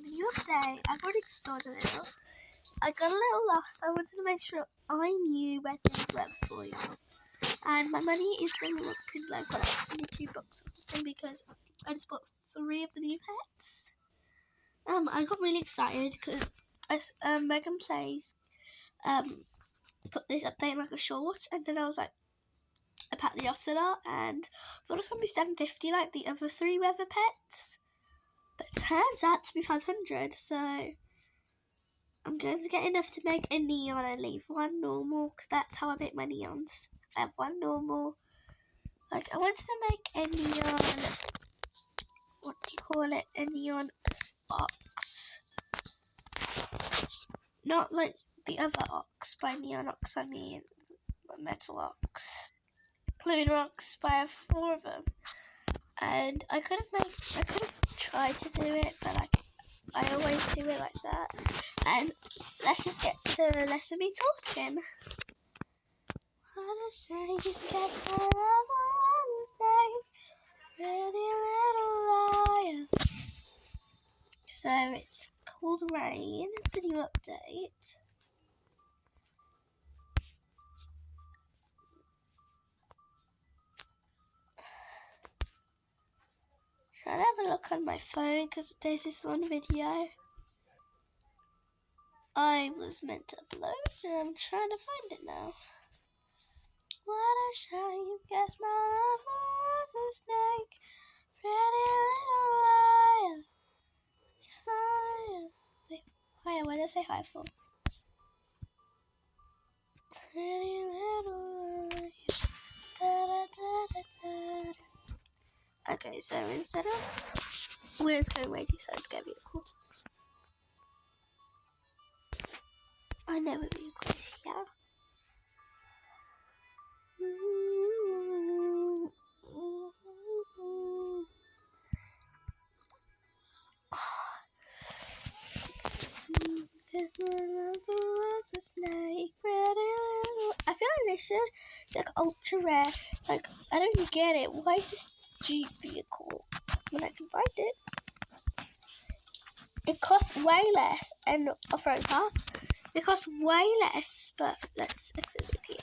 the new update. I've already explored a little. I got a little lost. I wanted to make sure I knew where things were before you. And my money is going to look pretty low. I've got like $22 or something because I just bought 3 of the new pets. I got really excited because Megan Plays put this update in like a short, and then I was like, I packed the Ocelot and I thought it was going to be $7.50 like the other 3 weather pets, but it turns out to be $500. So I'm going to get enough to make a neon and leave 1 normal, because that's how I make my neons. I have 1 normal. Like, I wanted to make a neon, what do you call it? A neon ox. Not like the other ox. By neon ox, I mean metal ox. Lunar ox, but I have 4 of them. And I could have tried to do it, but like, I always do it like that. And let's just get to the less of me talking. What a shame, guess my love was pretty little liar. So it's called Rain, the new update. Try to have a look on my phone because there's this one video I was meant to upload and I'm trying to find it now. What a shame, guess my love was a snake, pretty little liar. Hiya. Wait, hiya, what did I say hi for? Pretty little liar. Da, da, da, da, da. Okay, so instead of we're just going way too slow, it's gonna be cool. I know it was good here. I feel like this should be like ultra rare. Like, I don't get it. Why is this Jeep vehicle when I can find it? It costs way less, and off-road car. It costs way less, but let's exit the Kia.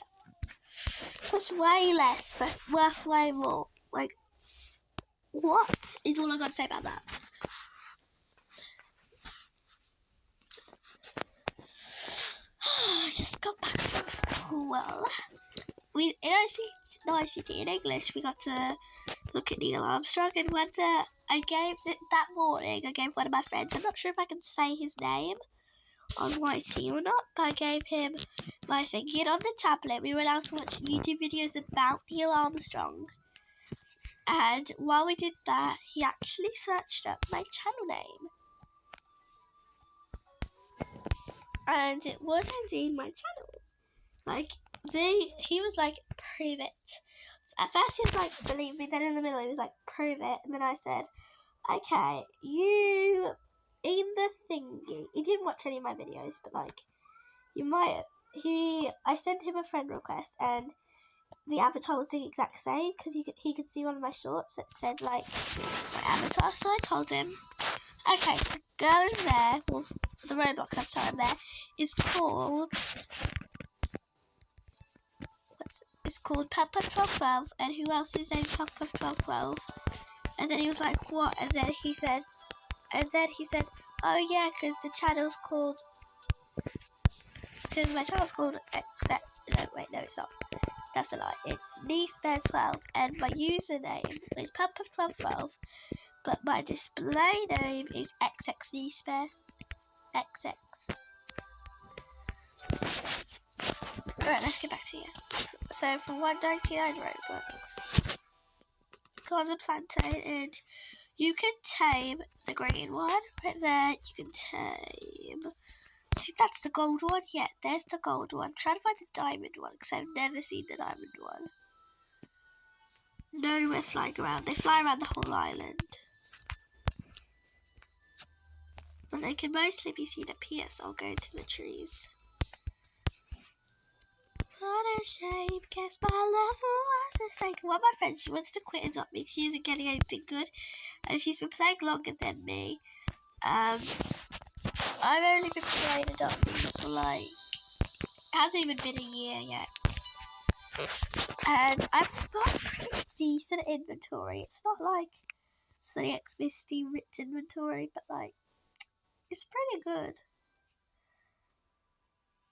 It costs way less, but worth way more. Like, what is all I got to say about that? I just got back from school. In ICT in English, we got to look at Neil Armstrong, and when I gave that morning, I gave one of my friends, I'm not sure if I can say his name on YT or not, but I gave him my thing. And on the tablet, we were allowed to watch YouTube videos about Neil Armstrong. And while we did that, he actually searched up my channel name. And it was indeed my channel. Like, he was like, prove it. At first he was like, believe me, then in the middle he was like, prove it. And then I said, okay, you, in the thingy, he didn't watch any of my videos, but like, you might, I sent him a friend request, and the avatar was the exact same, because he could see one of my shorts that said like, my avatar, so I told him, okay, so go in there, well, the Roblox avatar in there is called, it's called Puff1212, and who else is named Puff1212? And then he was like, what? And then he said, oh yeah, because my channel's called no, it's not. That's a lie. It's NeeseBear12, and my username is Puff1212, but my display name is XXNeeseBear. XX. Alright, let's get back to you. So for $1.99 Robux, go on the plantain, and you can tame the green one right there. You can tame, I think that's the gold one. Yeah, there's the gold one. I'm trying to find the diamond one because I've never seen the diamond one. Nowhere flying around. They fly around the whole island, but they can mostly be seen up here, so I'll go into the trees. What a shame, guess my love was a snake. One of my friends, she wants to quit and not me. She isn't getting anything good, and she's been playing longer than me. I've only been playing Adopted for like, it hasn't even been a year yet. And I've got a decent inventory. It's not like Sunny X Misty rich inventory, but like, it's pretty good.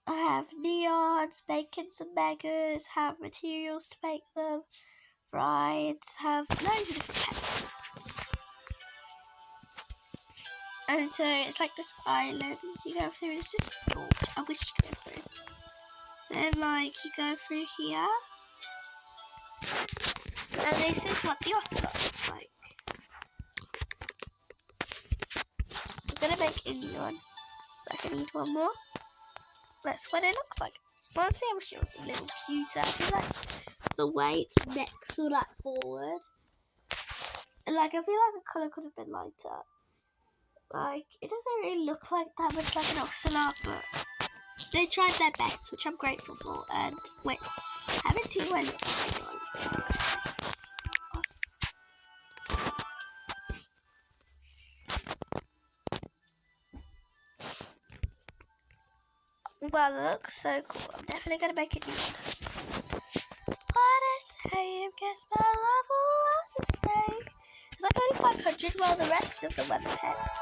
I have neons, making some megas, have materials to make them, rides, have loads of different pets. And so it's like this island you go through. This is door, which I wish to go through. Then like you go through here. And this is what the ocelot looks like. I'm gonna make a new one. Like I need one more. That's what it looks like. Honestly, I wish it was a little cuter. I feel like the way its neck's so like forward. And like I feel like the colour could have been lighter. Like it doesn't really look like that much like an ocelot, but they tried their best, which I'm grateful for. And wait, I haven't seen what it looks like on this. Well, it looks so cool. I'm definitely gonna make it new one. What is hey, guess my love will stay. It's like only 500 while the rest of them were the pets.